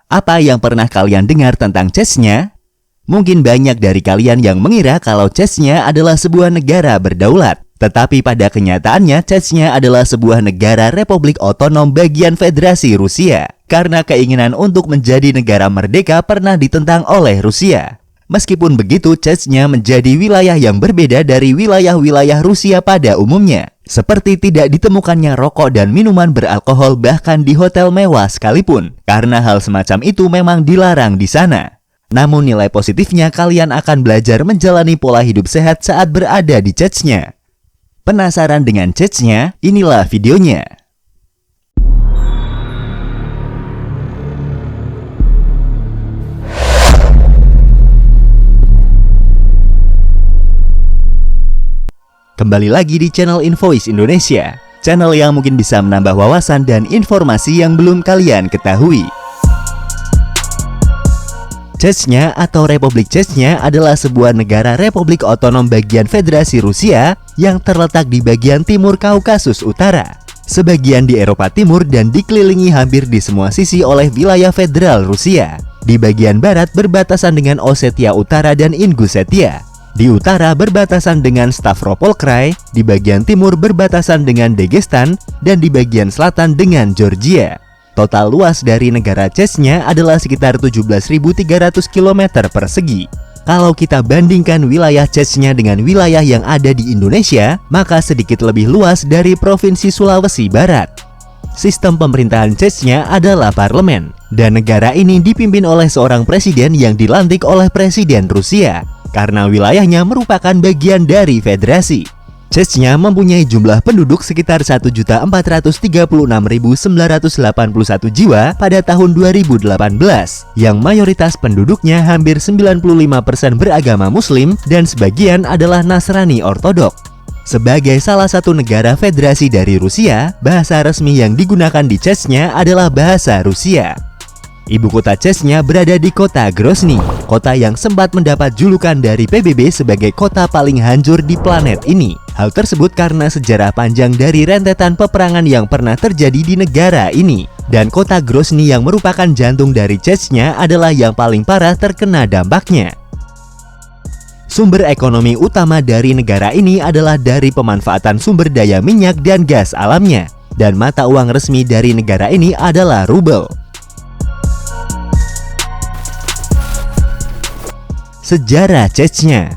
Apa yang pernah kalian dengar tentang Chechnya? Mungkin banyak dari kalian yang mengira kalau Chechnya adalah sebuah negara berdaulat. Tetapi pada kenyataannya Chechnya adalah sebuah negara Republik Otonom bagian Federasi Rusia. Karena keinginan untuk menjadi negara merdeka pernah ditentang oleh Rusia. Meskipun begitu, Chechnya menjadi wilayah yang berbeda dari wilayah-wilayah Rusia pada umumnya. Seperti tidak ditemukannya rokok dan minuman beralkohol bahkan di hotel mewah sekalipun. Karena hal semacam itu memang dilarang di sana. Namun nilai positifnya kalian akan belajar menjalani pola hidup sehat saat berada di Chechnya. Penasaran dengan Chechnya? Inilah videonya. Kembali lagi di channel Invoice Indonesia, channel yang mungkin bisa menambah wawasan dan informasi yang belum kalian ketahui. Chechnya atau Republik Chechnya adalah sebuah negara Republik Otonom bagian Federasi Rusia yang terletak di bagian timur Kaukasus Utara, sebagian di Eropa Timur dan dikelilingi hampir di semua sisi oleh wilayah federal Rusia. Di bagian barat berbatasan dengan Osetia Utara dan Ingushetia. Di utara berbatasan dengan Stavropol Krai, di bagian timur berbatasan dengan Dagestan, dan di bagian selatan dengan Georgia. Total luas dari negara Chechnya adalah sekitar 17.300 km persegi. Kalau kita bandingkan wilayah Chechnya dengan wilayah yang ada di Indonesia, maka sedikit lebih luas dari Provinsi Sulawesi Barat. Sistem pemerintahan Chechnya adalah parlemen, dan negara ini dipimpin oleh seorang presiden yang dilantik oleh Presiden Rusia. Karena wilayahnya merupakan bagian dari federasi. Chechnya mempunyai jumlah penduduk sekitar 1.436.981 jiwa pada tahun 2018, yang mayoritas penduduknya hampir 95% beragama Muslim dan sebagian adalah Nasrani Ortodok. Sebagai salah satu negara federasi dari Rusia, bahasa resmi yang digunakan di Chechnya adalah bahasa Rusia. Ibu kota Chechnya berada di kota Grozny, kota yang sempat mendapat julukan dari PBB sebagai kota paling hancur di planet ini. Hal tersebut karena sejarah panjang dari rentetan peperangan yang pernah terjadi di negara ini. Dan kota Grozny yang merupakan jantung dari Chechnya adalah yang paling parah terkena dampaknya. Sumber ekonomi utama dari negara ini adalah dari pemanfaatan sumber daya minyak dan gas alamnya. Dan mata uang resmi dari negara ini adalah rubel. Sejarah Chechnya.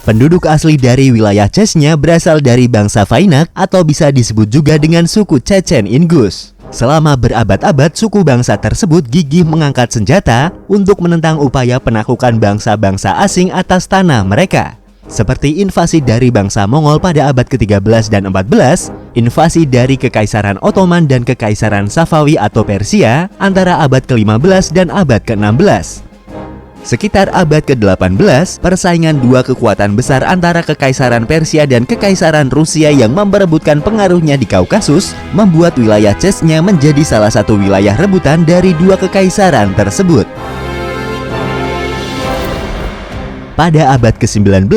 Penduduk asli dari wilayah Chechnya berasal dari bangsa Vainak atau bisa disebut juga dengan suku Chechen Ingus. Selama berabad-abad, suku bangsa tersebut gigih mengangkat senjata untuk menentang upaya penaklukan bangsa-bangsa asing atas tanah mereka. Seperti invasi dari bangsa Mongol pada abad ke-13 dan 14, invasi dari Kekaisaran Ottoman dan Kekaisaran Safawi atau Persia antara abad ke-15 dan abad ke-16. Sekitar abad ke-18, persaingan dua kekuatan besar antara Kekaisaran Persia dan Kekaisaran Rusia yang memperebutkan pengaruhnya di Kaukasus membuat wilayah Chechnya menjadi salah satu wilayah rebutan dari dua kekaisaran tersebut. Pada abad ke-19,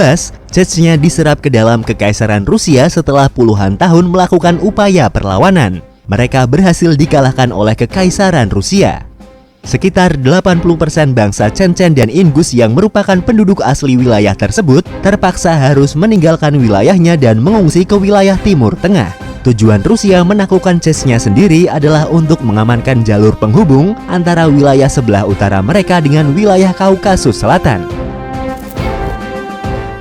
Chechnya diserap ke dalam Kekaisaran Rusia setelah puluhan tahun melakukan upaya perlawanan. Mereka berhasil dikalahkan oleh Kekaisaran Rusia. Sekitar 80% bangsa Chechen dan Ingus yang merupakan penduduk asli wilayah tersebut terpaksa harus meninggalkan wilayahnya dan mengungsi ke wilayah Timur Tengah. Tujuan Rusia menaklukkan Chechnya sendiri adalah untuk mengamankan jalur penghubung antara wilayah sebelah utara mereka dengan wilayah Kaukasus Selatan.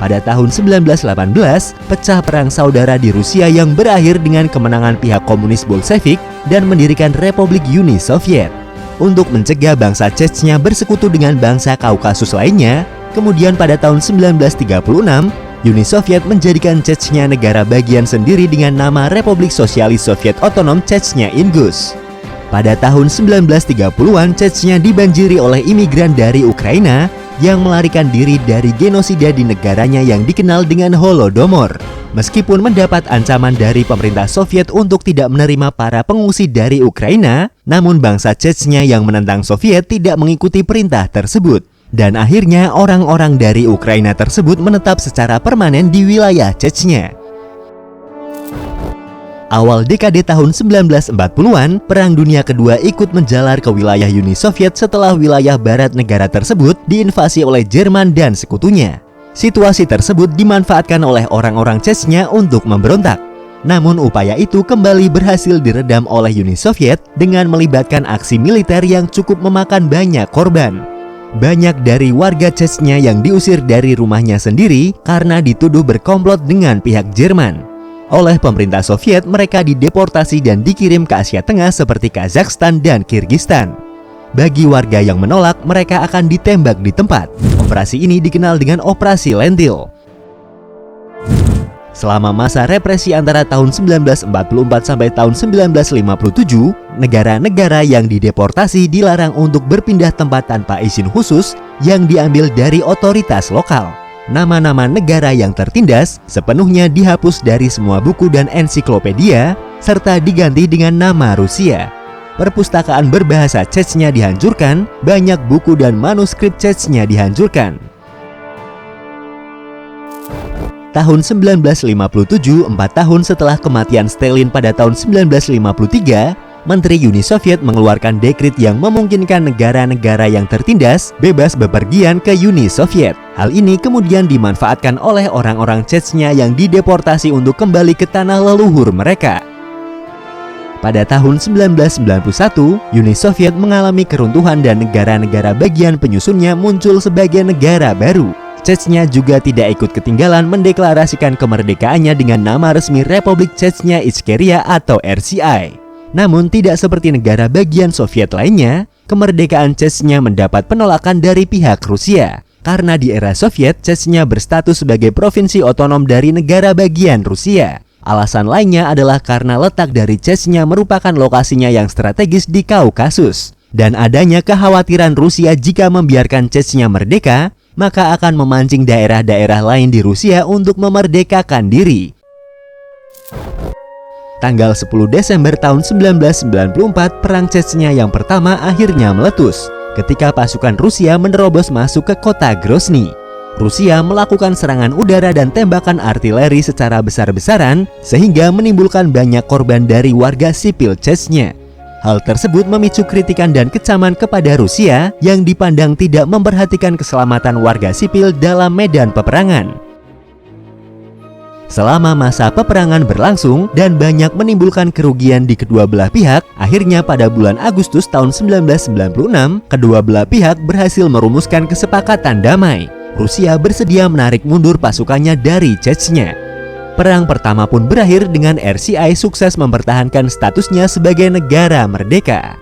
Pada tahun 1918, pecah perang saudara di Rusia yang berakhir dengan kemenangan pihak komunis Bolshevik dan mendirikan Republik Uni Soviet. Untuk mencegah bangsa Chechnya bersekutu dengan bangsa Kaukasus lainnya, kemudian pada tahun 1936, Uni Soviet menjadikan Chechnya negara bagian sendiri dengan nama Republik Sosialis Soviet Otonom Chechnya Ingus. Pada tahun 1930-an, Chechnya dibanjiri oleh imigran dari Ukraina yang melarikan diri dari genosida di negaranya yang dikenal dengan Holodomor. Meskipun mendapat ancaman dari pemerintah Soviet untuk tidak menerima para pengungsi dari Ukraina, namun bangsa Chechnya yang menentang Soviet tidak mengikuti perintah tersebut. Dan akhirnya orang-orang dari Ukraina tersebut menetap secara permanen di wilayah Chechnya. Awal dekade tahun 1940-an, Perang Dunia Kedua ikut menjalar ke wilayah Uni Soviet setelah wilayah barat negara tersebut diinvasi oleh Jerman dan sekutunya. Situasi tersebut dimanfaatkan oleh orang-orang Chechnya untuk memberontak. Namun upaya itu kembali berhasil diredam oleh Uni Soviet dengan melibatkan aksi militer yang cukup memakan banyak korban. Banyak dari warga Chechnya yang diusir dari rumahnya sendiri karena dituduh berkomplot dengan pihak Jerman. Oleh pemerintah Soviet, mereka dideportasi dan dikirim ke Asia Tengah seperti Kazakhstan dan Kyrgyzstan. Bagi warga yang menolak, mereka akan ditembak di tempat. Operasi ini dikenal dengan Operasi Lentil. Selama masa represi antara tahun 1944 sampai tahun 1957, negara-negara yang dideportasi dilarang untuk berpindah tempat tanpa izin khusus yang diambil dari otoritas lokal. Nama-nama negara yang tertindas sepenuhnya dihapus dari semua buku dan ensiklopedia, serta diganti dengan nama Rusia. Perpustakaan berbahasa Chechnya dihancurkan, banyak buku dan manuskrip Chechnya dihancurkan. Tahun 1957, 4 tahun setelah kematian Stalin pada tahun 1953, Menteri Uni Soviet mengeluarkan dekret yang memungkinkan negara-negara yang tertindas bebas bepergian ke Uni Soviet. Hal ini kemudian dimanfaatkan oleh orang-orang Chechnya yang dideportasi untuk kembali ke tanah leluhur mereka. Pada tahun 1991, Uni Soviet mengalami keruntuhan dan negara-negara bagian penyusunnya muncul sebagai negara baru. Chechnya juga tidak ikut ketinggalan mendeklarasikan kemerdekaannya dengan nama resmi Republik Chechnya Ichkeria atau RCI. Namun tidak seperti negara bagian Soviet lainnya, kemerdekaan Chechnya mendapat penolakan dari pihak Rusia. Karena di era Soviet, Chechnya berstatus sebagai provinsi otonom dari negara bagian Rusia. Alasan lainnya adalah karena letak dari Chechnya merupakan lokasinya yang strategis di Kaukasus. Dan adanya kekhawatiran Rusia jika membiarkan Chechnya merdeka, maka akan memancing daerah-daerah lain di Rusia untuk memerdekakan diri. Tanggal 10 Desember tahun 1994, Perang Chechnya yang pertama akhirnya meletus ketika pasukan Rusia menerobos masuk ke kota Grozny. Rusia melakukan serangan udara dan tembakan artileri secara besar-besaran sehingga menimbulkan banyak korban dari warga sipil Chechnya. Hal tersebut memicu kritikan dan kecaman kepada Rusia yang dipandang tidak memperhatikan keselamatan warga sipil dalam medan peperangan. Selama masa peperangan berlangsung dan banyak menimbulkan kerugian di kedua belah pihak, akhirnya pada bulan Agustus tahun 1996, kedua belah pihak berhasil merumuskan kesepakatan damai. Rusia bersedia menarik mundur pasukannya dari Chechnya. Perang pertama pun berakhir dengan RCI sukses mempertahankan statusnya sebagai negara merdeka.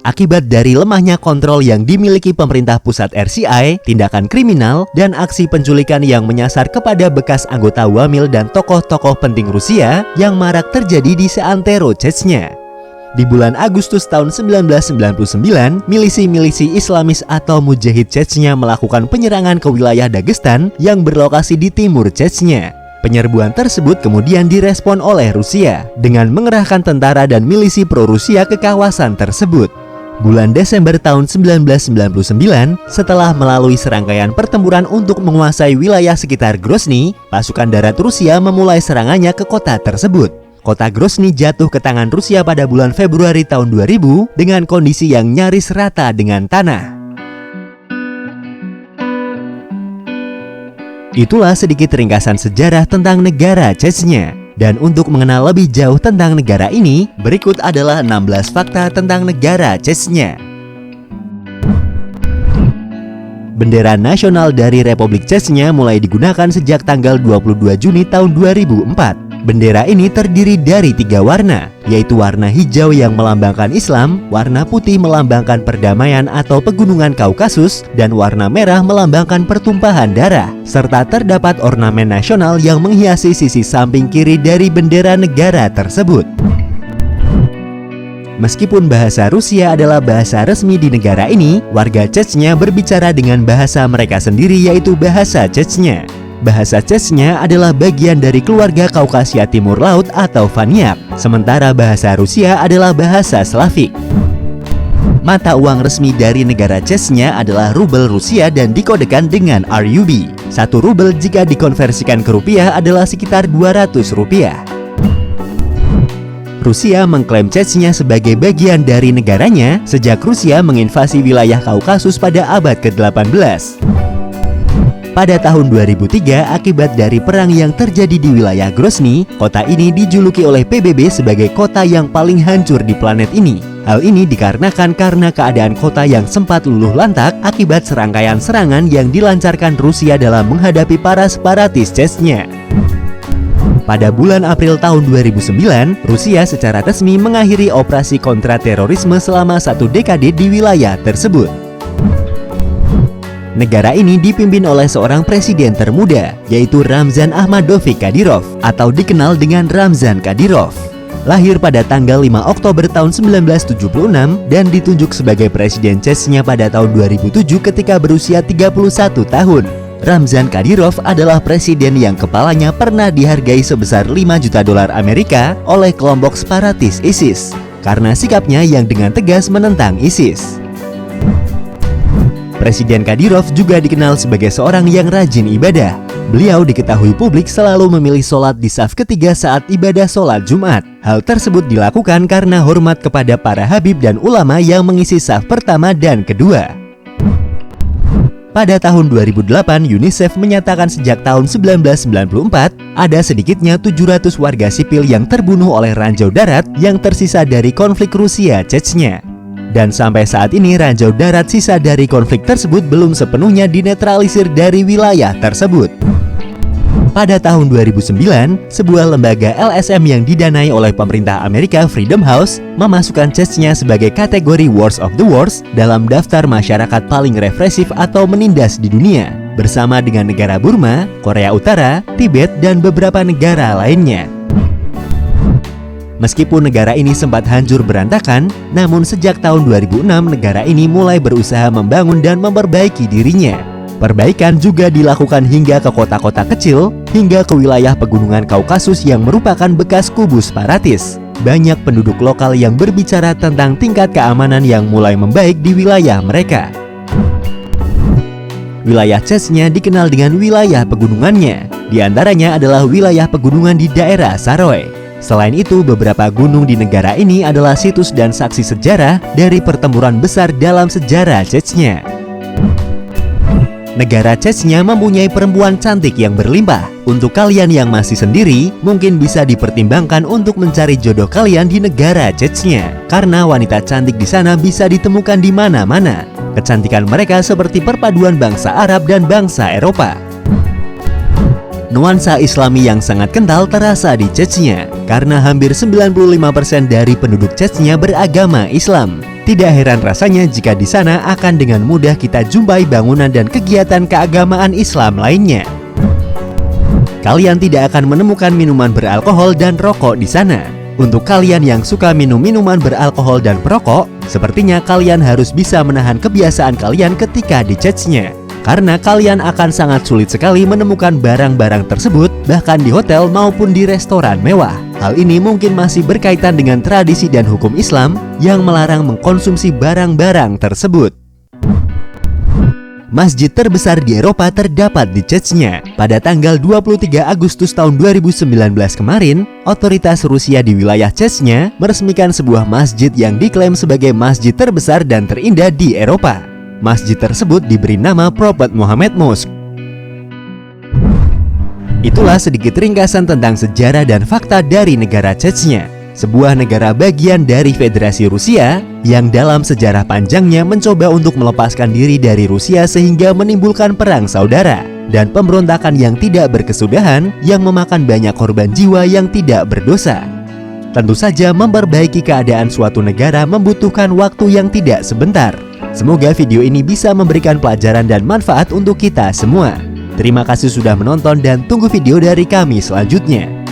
Akibat dari lemahnya kontrol yang dimiliki pemerintah pusat RCI, tindakan kriminal, dan aksi penculikan yang menyasar kepada bekas anggota Wamil dan tokoh-tokoh penting Rusia yang marak terjadi di seantero Chechnya. Di bulan Agustus tahun 1999, milisi-milisi Islamis atau Mujahid Chechnya melakukan penyerangan ke wilayah Dagestan yang berlokasi di timur Chechnya. Penyerbuan tersebut kemudian direspon oleh Rusia dengan mengerahkan tentara dan milisi pro-Rusia ke kawasan tersebut. Bulan Desember tahun 1999, setelah melalui serangkaian pertempuran untuk menguasai wilayah sekitar Grozny, pasukan darat Rusia memulai serangannya ke kota tersebut. Kota Grozny jatuh ke tangan Rusia pada bulan Februari tahun 2000 dengan kondisi yang nyaris rata dengan tanah. Itulah sedikit ringkasan sejarah tentang negara Chechnya. Dan untuk mengenal lebih jauh tentang negara ini, berikut adalah 16 fakta tentang negara Chechnya. Bendera nasional dari Republik Chechnya mulai digunakan sejak tanggal 22 Juni tahun 2004. Bendera ini terdiri dari 3 warna, yaitu warna hijau yang melambangkan Islam, warna putih melambangkan perdamaian atau pegunungan Kaukasus, dan warna merah melambangkan pertumpahan darah. Serta terdapat ornamen nasional yang menghiasi sisi samping kiri dari bendera negara tersebut. Meskipun bahasa Rusia adalah bahasa resmi di negara ini, warga Chechnya berbicara dengan bahasa mereka sendiri, yaitu bahasa Chechnya. Bahasa Chechnya adalah bagian dari keluarga Kaukasia Timur Laut atau Vanyak, sementara bahasa Rusia adalah bahasa Slavik. Mata uang resmi dari negara Chechnya adalah rubel Rusia dan dikodekan dengan RUB. 1 rubel jika dikonversikan ke rupiah adalah sekitar 200 rupiah. Rusia mengklaim Chechnya sebagai bagian dari negaranya sejak Rusia menginvasi wilayah Kaukasus pada abad ke-18. Pada tahun 2003, akibat dari perang yang terjadi di wilayah Grozny, kota ini dijuluki oleh PBB sebagai kota yang paling hancur di planet ini. Hal ini dikarenakan karena keadaan kota yang sempat luluh lantak akibat serangkaian serangan yang dilancarkan Rusia dalam menghadapi para separatis Chechnya. Pada bulan April tahun 2009, Rusia secara resmi mengakhiri operasi kontraterorisme selama 1 dekade di wilayah tersebut. Negara ini dipimpin oleh seorang presiden termuda, yaitu Ramzan Ahmadovich Kadyrov atau dikenal dengan Ramzan Kadyrov. Lahir pada tanggal 5 Oktober tahun 1976 dan ditunjuk sebagai presiden Chechnya pada tahun 2007 ketika berusia 31 tahun. Ramzan Kadyrov adalah presiden yang kepalanya pernah dihargai sebesar 5 juta dolar Amerika oleh kelompok separatis ISIS karena sikapnya yang dengan tegas menentang ISIS. Presiden Kadyrov juga dikenal sebagai seorang yang rajin ibadah. Beliau diketahui publik selalu memilih sholat di saf ketiga saat ibadah sholat Jumat. Hal tersebut dilakukan karena hormat kepada para habib dan ulama yang mengisi saf pertama dan kedua. Pada tahun 2008, UNICEF menyatakan sejak tahun 1994, ada sedikitnya 700 warga sipil yang terbunuh oleh ranjau darat yang tersisa dari konflik Rusia Chechnya. Dan sampai saat ini ranjau darat sisa dari konflik tersebut belum sepenuhnya dinetralisir dari wilayah tersebut. Pada tahun 2009, sebuah lembaga LSM yang didanai oleh pemerintah Amerika, Freedom House, memasukkan Chechnya sebagai kategori Worst of the Worst dalam daftar masyarakat paling represif atau menindas di dunia, bersama dengan negara Burma, Korea Utara, Tibet, dan beberapa negara lainnya. Meskipun negara ini sempat hancur berantakan, namun sejak tahun 2006 negara ini mulai berusaha membangun dan memperbaiki dirinya. Perbaikan juga dilakukan hingga ke kota-kota kecil, hingga ke wilayah pegunungan Kaukasus yang merupakan bekas kubu separatis. Banyak penduduk lokal yang berbicara tentang tingkat keamanan yang mulai membaik di wilayah mereka. Wilayah Chechnya dikenal dengan wilayah pegunungannya. Di antaranya adalah wilayah pegunungan di daerah Saroy. Selain itu, beberapa gunung di negara ini adalah situs dan saksi sejarah dari pertempuran besar dalam sejarah Chechnya. Negara Chechnya mempunyai perempuan cantik yang berlimpah. Untuk kalian yang masih sendiri, mungkin bisa dipertimbangkan untuk mencari jodoh kalian di negara Chechnya, karena wanita cantik di sana bisa ditemukan di mana-mana. Kecantikan mereka seperti perpaduan bangsa Arab dan bangsa Eropa. Nuansa Islami yang sangat kental terasa di Chechnya, karena hampir 95% dari penduduk Chechnya beragama Islam. Tidak heran rasanya jika di sana akan dengan mudah kita jumpai bangunan dan kegiatan keagamaan Islam lainnya. Kalian tidak akan menemukan minuman beralkohol dan rokok di sana. Untuk kalian yang suka minum minuman beralkohol dan perokok, sepertinya kalian harus bisa menahan kebiasaan kalian ketika di Chechnya. Karena kalian akan sangat sulit sekali menemukan barang-barang tersebut bahkan di hotel maupun di restoran mewah. Hal ini mungkin masih berkaitan dengan tradisi dan hukum Islam yang melarang mengkonsumsi barang-barang tersebut. Masjid terbesar di Eropa terdapat di Chechnya. Pada tanggal 23 Agustus tahun 2019 kemarin, otoritas Rusia di wilayah Chechnya meresmikan sebuah masjid yang diklaim sebagai masjid terbesar dan terindah di Eropa. Masjid tersebut diberi nama Prophet Muhammad Mosque. Itulah sedikit ringkasan tentang sejarah dan fakta dari negara Chechnya, sebuah negara bagian dari Federasi Rusia yang dalam sejarah panjangnya mencoba untuk melepaskan diri dari Rusia sehingga menimbulkan perang saudara dan pemberontakan yang tidak berkesudahan yang memakan banyak korban jiwa yang tidak berdosa. Tentu saja memperbaiki keadaan suatu negara membutuhkan waktu yang tidak sebentar. Semoga video ini bisa memberikan pelajaran dan manfaat untuk kita semua. Terima kasih sudah menonton dan tunggu video dari kami selanjutnya.